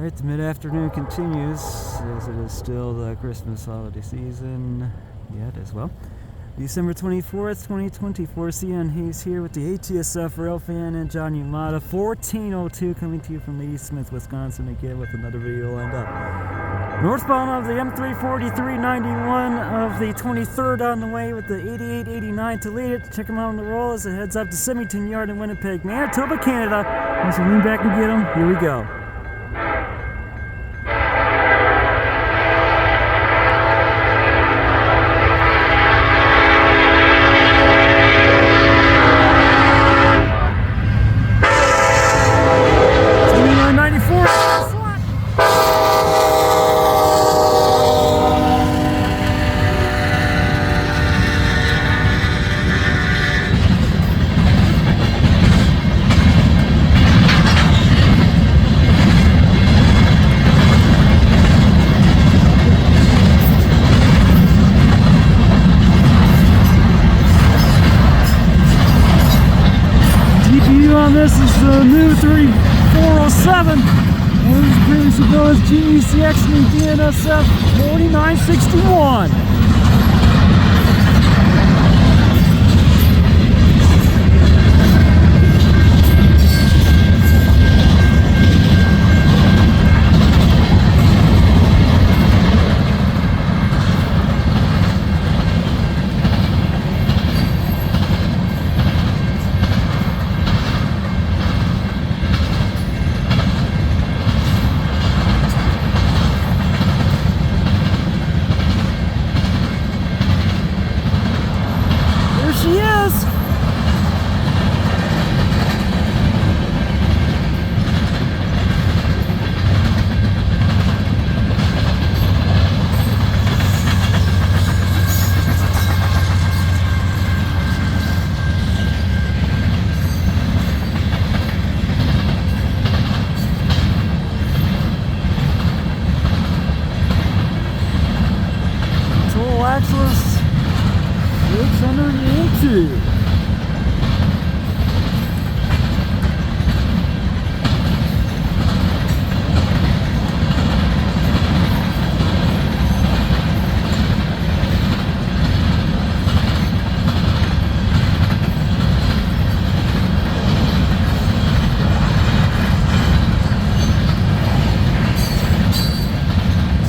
Alright, the mid-afternoon continues as it is still the Christmas holiday season yet as well. December 24th, 2024, CN Hayes here with the ATSF Railfan and John Yamada. 1402 coming to you from Ladysmith, Wisconsin again with another video lined up. Northbound of the M343 91 of the 23rd on the way with the 8889 to lead it. Check them out on the roll as it heads up to Symington Yard in Winnipeg, Manitoba, Canada. Once we lean back and get them, here we go. This is the new 3407, and this previously known as GECX and DNSF 4961. She is! Total axis 602.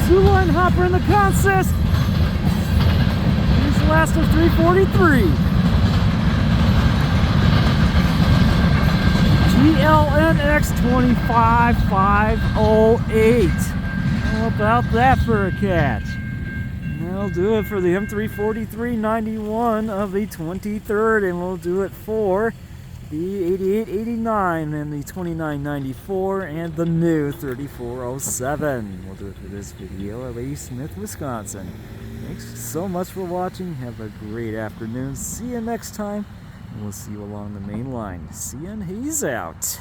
Two-line hopper in the consist. Last of 343. GLNX 25508. How about that for a catch? That'll do it for the M343 91 of the 23rd, and we'll do it for the 8889 and the 2994 and the new 3407. We'll do it for this video at Ladysmith, Wisconsin. Thanks so much for watching. Have a great afternoon. See you next time. And we'll see you along the main line. CN Hayes out.